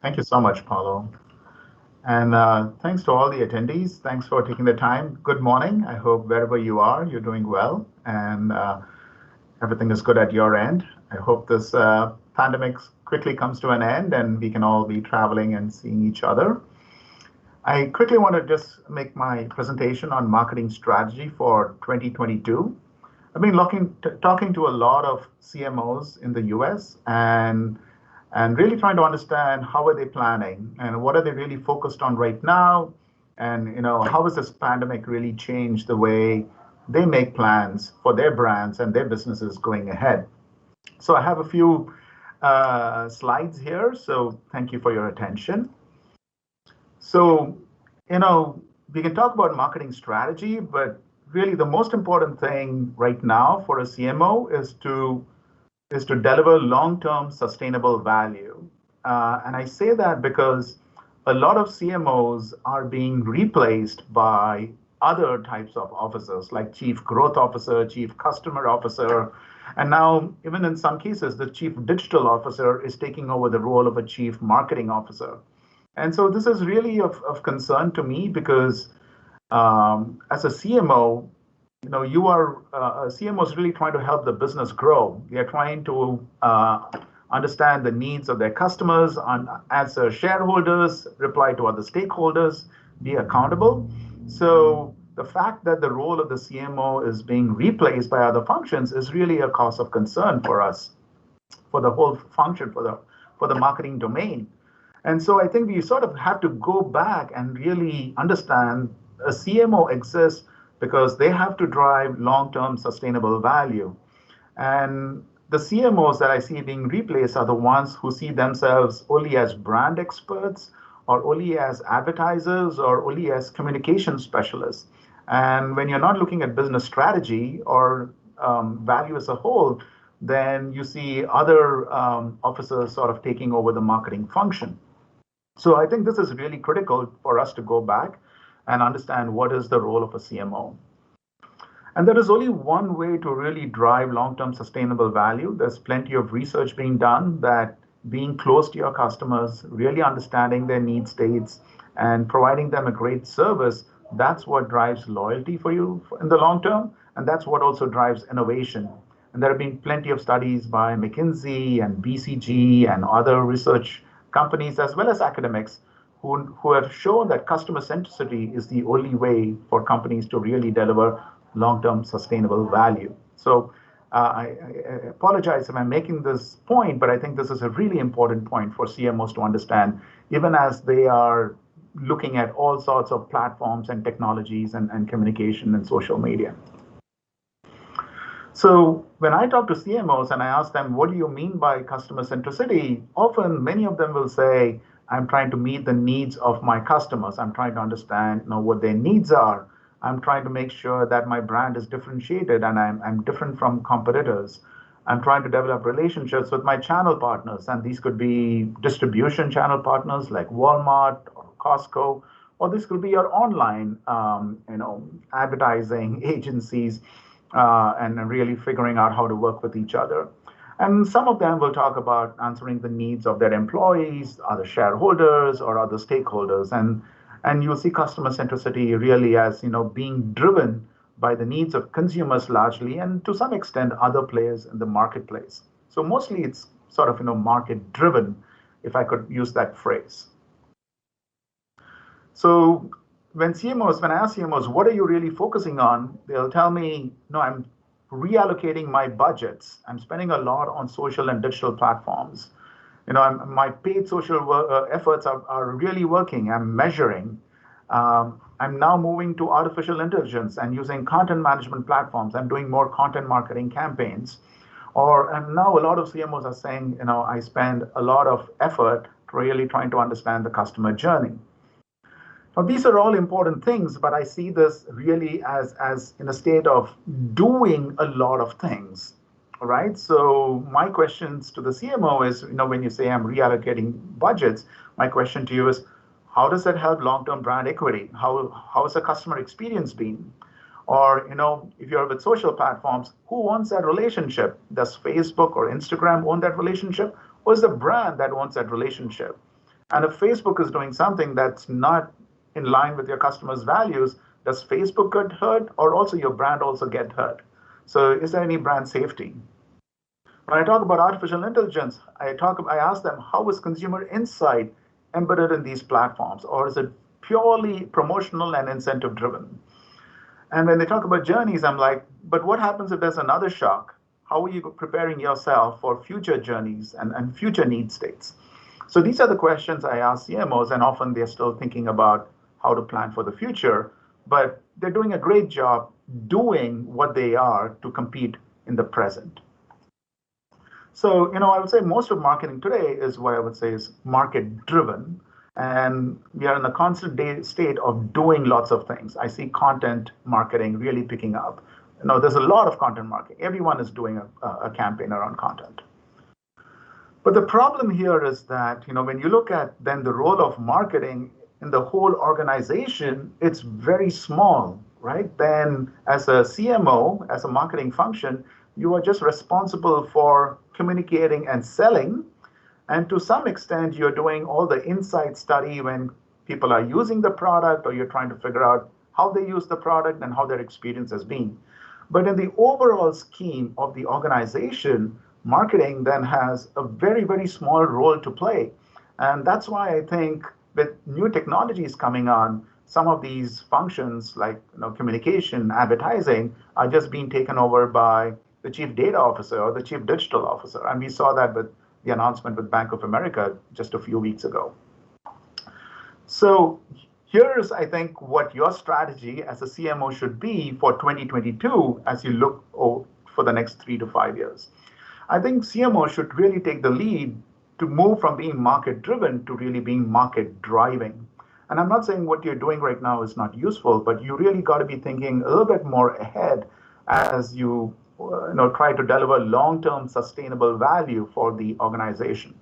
Thank you so much, Paulo. And thanks to all the attendees. Thanks for taking the time. Good morning. I hope wherever you are, you're doing well and everything is good at your end. I hope this pandemic quickly comes to an end and we can all be traveling and seeing each other. I quickly want to just make my presentation on marketing strategy for 2022. I've been talking to a lot of CMOs in the US and really trying to understand how are they planning and what are they really focused on right now, and how has this pandemic really changed the way they make plans for their brands and their businesses going ahead. So I have a few slides here, so thank you for your attention. So, we can talk about marketing strategy, but really the most important thing right now for a CMO is to deliver long-term sustainable value. And I say that because a lot of CMOs are being replaced by other types of officers like chief growth officer, chief customer officer, and now even in some cases, the chief digital officer is taking over the role of a chief marketing officer. And so this is really of concern to me because as a CMO, you are CMO is really trying to help the business grow. They are trying to understand the needs of their customers, answer shareholders, reply to other stakeholders, be accountable. So the fact that the role of the CMO is being replaced by other functions is really a cause of concern for us, for the whole function, for the marketing domain. And so I think we sort of have to go back and really understand a CMO exists because they have to drive long-term sustainable value. And the CMOs that I see being replaced are the ones who see themselves only as brand experts or only as advertisers or only as communication specialists. And when you're not looking at business strategy or value as a whole, then you see other officers sort of taking over the marketing function. So I think this is really critical for us to go back and understand what is the role of a CMO. And there is only one way to really drive long-term sustainable value. There's plenty of research being done that being close to your customers, really understanding their need states, and providing them a great service, that's what drives loyalty for you in the long term. And that's what also drives innovation. And there have been plenty of studies by McKinsey and BCG and other research companies, as well as academics, who have shown that customer centricity is the only way for companies to really deliver long-term sustainable value. So I apologize if I'm making this point, but I think this is a really important point for CMOs to understand, even as they are looking at all sorts of platforms and technologies and communication and social media. So when I talk to CMOs and I ask them, what do you mean by customer centricity? Often many of them will say, I'm trying to meet the needs of my customers. I'm trying to understand what their needs are. I'm trying to make sure that my brand is differentiated and I'm different from competitors. I'm trying to develop relationships with my channel partners. And these could be distribution channel partners like Walmart or Costco, or this could be your online advertising agencies and really figuring out how to work with each other. And some of them will talk about answering the needs of their employees, other shareholders, or other stakeholders. And you'll see customer centricity really as being driven by the needs of consumers largely, and to some extent other players in the marketplace. So mostly it's sort of market driven, if I could use that phrase. So when I ask CMOs, what are you really focusing on? They'll tell me, no, I'm reallocating my budgets. I'm spending a lot on social and digital platforms. My paid social efforts are really working. I'm measuring. I'm now moving to artificial intelligence and using content management platforms. I'm doing more content marketing campaigns. And now a lot of CMOs are saying, I spend a lot of effort really trying to understand the customer journey. Now, these are all important things, but I see this really as in a state of doing a lot of things. All right. So my questions to the CMO is, when you say I'm reallocating budgets, my question to you is, how does that help long-term brand equity? How has the customer experience been? Or, if you're with social platforms, who owns that relationship? Does Facebook or Instagram own that relationship? Or is the brand that owns that relationship? And if Facebook is doing something that's not in line with your customers' values, does Facebook get hurt or also your brand also get hurt? So is there any brand safety? When I talk about artificial intelligence, I ask them, how is consumer insight embedded in these platforms, or is it purely promotional and incentive driven? And when they talk about journeys, I'm like, but what happens if there's another shock? How are you preparing yourself for future journeys and future need states? So these are the questions I ask CMOs, and often they're still thinking about how to plan for the future, but they're doing a great job doing what they are to compete in the present. So, I would say most of marketing today is what I would say is market driven. And we are in a constant state of doing lots of things. I see content marketing really picking up. There's a lot of content marketing. Everyone is doing a campaign around content. But the problem here is that, when you look at then the role of marketing in the whole organization, it's very small, right? Then as a CMO, as a marketing function, you are just responsible for communicating and selling. And to some extent, you're doing all the insight study when people are using the product, or you're trying to figure out how they use the product and how their experience has been. But in the overall scheme of the organization, marketing then has a very, very small role to play. And that's why I think with new technologies coming on, some of these functions like communication, advertising are just being taken over by the chief data officer or the chief digital officer. And we saw that with the announcement with Bank of America just a few weeks ago. So here's, I think, what your strategy as a CMO should be for 2022 as you look for the next 3 to 5 years. I think CMO should really take the lead to move from being market driven to really being market driving. And I'm not saying what you're doing right now is not useful, but you really got to be thinking a little bit more ahead as you try to deliver long-term sustainable value for the organization.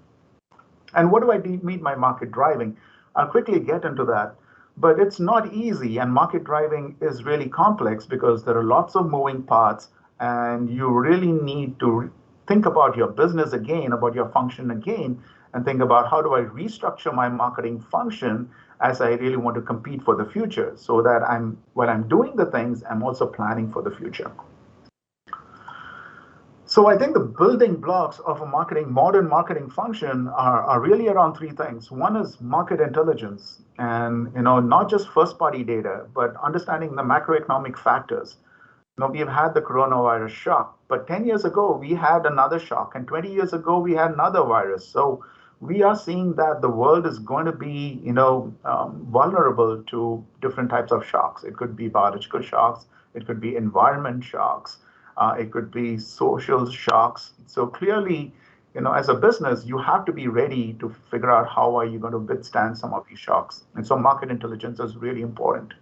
And what do I mean by market driving? I'll quickly get into that, but it's not easy, and market driving is really complex because there are lots of moving parts, and you really need to think about your business again, about your function again, and think about how do I restructure my marketing function as I really want to compete for the future, so that while I'm doing the things, I'm also planning for the future. So I think the building blocks of a modern marketing function are really around 3 things. One is market intelligence, and not just first-party data, but understanding the macroeconomic factors. We've had the coronavirus shock, but 10 years ago we had another shock, and 20 years ago we had another virus. So we are seeing that the world is going to be, vulnerable to different types of shocks. It could be biological shocks, it could be environment shocks. It could be social shocks. So clearly, as a business, you have to be ready to figure out how are you going to withstand some of these shocks. And so market intelligence is really important.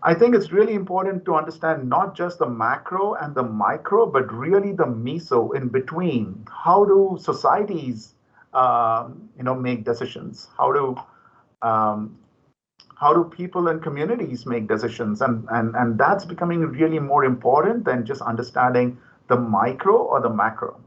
I think it's really important to understand not just the macro and the micro, but really the meso in between. How do societies, make decisions? How do people and communities make decisions? And that's becoming really more important than just understanding the micro or the macro.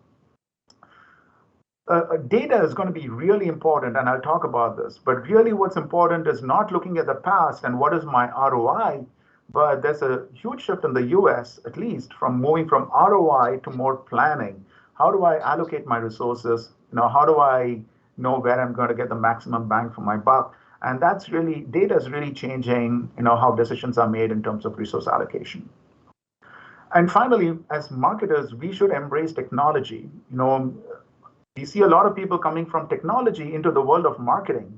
Data is going to be really important, and I'll talk about this. But really what's important is not looking at the past and what is my ROI, but there's a huge shift in the US, at least, from moving from ROI to more planning. How do I allocate my resources? How do I know where I'm going to get the maximum bang for my buck? And data is really changing, how decisions are made in terms of resource allocation. And finally, as marketers, we should embrace technology. We see a lot of people coming from technology into the world of marketing.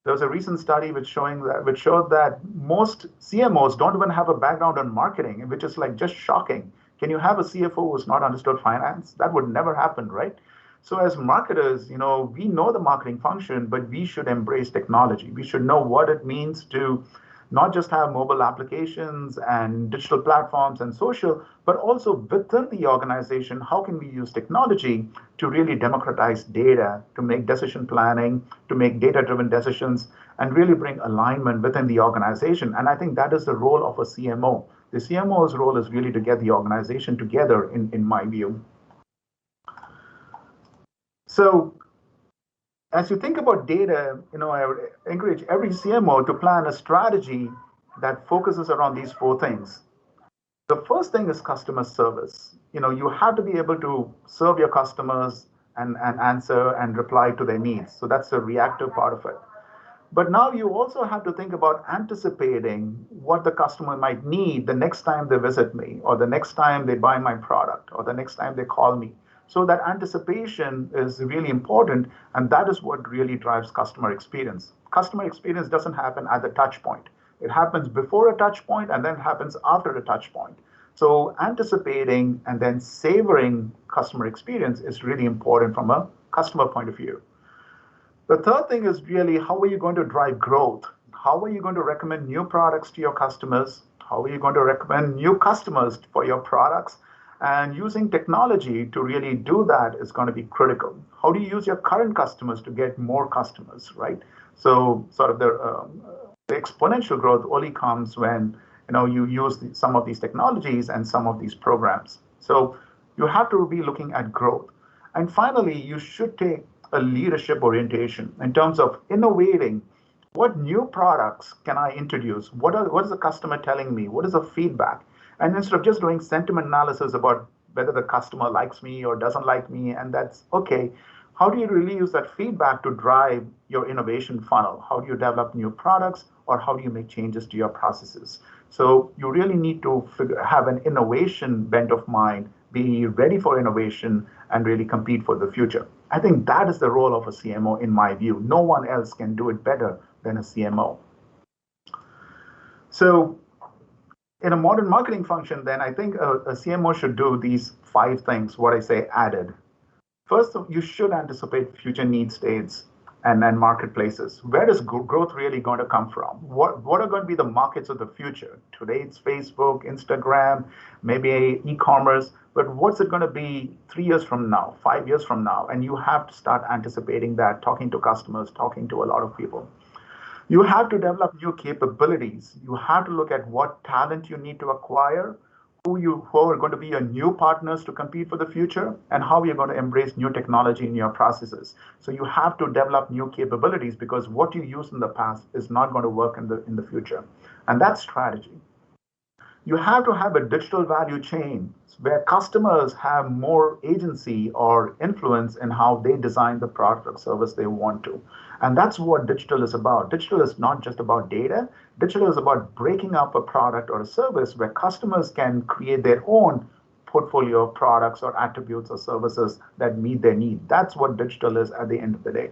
There was a recent study which showed that most CMOs don't even have a background on marketing, which is just shocking. Can you have a CFO who's not understood finance? That would never happen, right? So as marketers, we know the marketing function, but we should embrace technology. We should know what it means to not just have mobile applications and digital platforms and social, but also within the organization, how can we use technology to really democratize data, to make decision planning, to make data-driven decisions, and really bring alignment within the organization. And I think that is the role of a CMO. The CMO's role is really to get the organization together, in my view. So As you think about data, I would encourage every CMO to plan a strategy that focuses around these four things. The first thing is customer service. You have to be able to serve your customers and answer and reply to their needs. So that's the reactive part of it. But now you also have to think about anticipating what the customer might need the next time they visit me, or the next time they buy my product, or the next time they call me. So that anticipation is really important, and that is what really drives customer experience. Customer experience doesn't happen at the touch point. It happens before a touch point and then happens after a touch point. So anticipating and then savoring customer experience is really important from a customer point of view. The third thing is really how are you going to drive growth? How are you going to recommend new products to your customers? How are you going to recommend new customers for your products? And using technology to really do that is going to be critical. How do you use your current customers to get more customers, right? So sort of the exponential growth only comes when you use some of these technologies and some of these programs. So you have to be looking at growth. And finally, you should take a leadership orientation in terms of innovating. What new products can I introduce? What is the customer telling me? What is the feedback? And instead of just doing sentiment analysis about whether the customer likes me or doesn't like me, and that's okay, how do you really use that feedback to drive your innovation funnel? How do you develop new products, or how do you make changes to your processes? So you really need to have an innovation bent of mind, be ready for innovation, and really compete for the future. I think that is the role of a CMO in my view. No one else can do it better than a CMO. So in a modern marketing function, then I think a CMO should do these 5 things, what I say added. First, you should anticipate future need states and marketplaces. Where is growth really going to come from? What are going to be the markets of the future? Today it's Facebook, Instagram, maybe e-commerce, but what's it going to be 3 years from now, 5 years from now? And you have to start anticipating that, talking to customers, talking to a lot of people. You have to develop new capabilities. You have to look at what talent you need to acquire, who are going to be your new partners to compete for the future, and how you're going to embrace new technology in your processes. So you have to develop new capabilities, because what you used in the past is not going to work in the future. And that's strategy. You have to have a digital value chain where customers have more agency or influence in how they design the product or service they want to. And that's what digital is about. Digital is not just about data. Digital is about breaking up a product or a service where customers can create their own portfolio of products or attributes or services that meet their need. That's what digital is at the end of the day.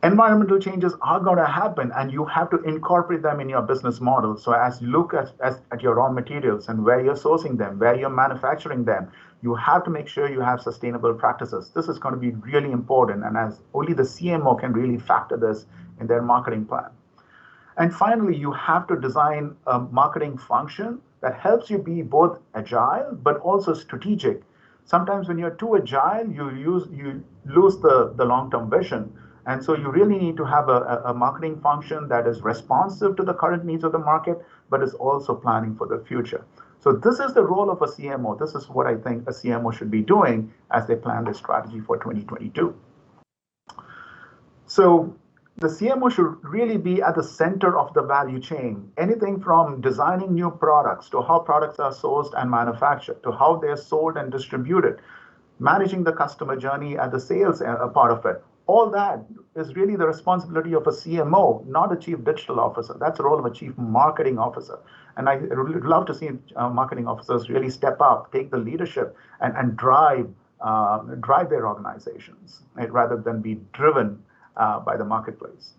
Environmental changes are going to happen, and you have to incorporate them in your business model. So as you look at your raw materials and where you're sourcing them, where you're manufacturing them, you have to make sure you have sustainable practices. This is going to be really important, and as only the CMO can really factor this in their marketing plan. And finally, you have to design a marketing function that helps you be both agile but also strategic. Sometimes when you're too agile, you lose the long-term vision. And so you really need to have a marketing function that is responsive to the current needs of the market, but is also planning for the future. So this is the role of a CMO. This is what I think a CMO should be doing as they plan their strategy for 2022. So the CMO should really be at the center of the value chain. Anything from designing new products to how products are sourced and manufactured, to how they're sold and distributed, managing the customer journey at the sales part of it. All that is really the responsibility of a CMO, not a chief digital officer. That's the role of a chief marketing officer. And I would love to see marketing officers really step up, take the leadership, and drive their organizations, right, rather than be driven by the marketplace.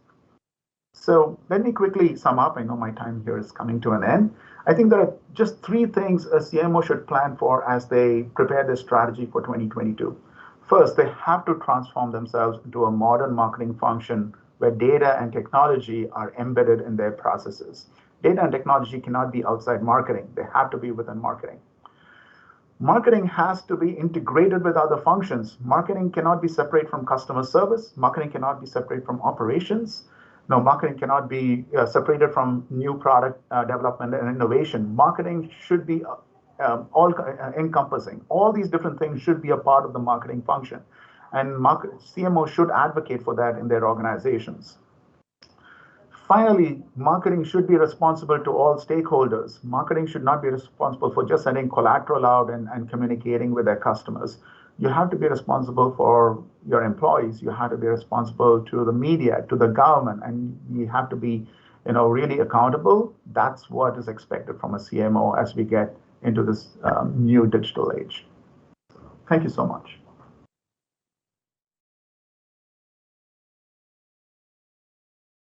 So let me quickly sum up. I know my time here is coming to an end. I think there are just 3 things a CMO should plan for as they prepare their strategy for 2022. First, they have to transform themselves into a modern marketing function where data and technology are embedded in their processes. Data and technology cannot be outside marketing. They have to be within marketing. Marketing has to be integrated with other functions. Marketing cannot be separate from customer service. Marketing cannot be separate from operations. No, marketing cannot be separated from new product development and innovation. Marketing should be all encompassing. All these different things should be a part of the marketing function. and CMOs should advocate for that in their organizations. Finally, marketing should be responsible to all stakeholders. Marketing should not be responsible for just sending collateral out and communicating with their customers. You have to be responsible for your employees. You have to be responsible to the media, to the government, and you have to be, really accountable. That's what is expected from a CMO as we get into this new digital age. Thank you so much.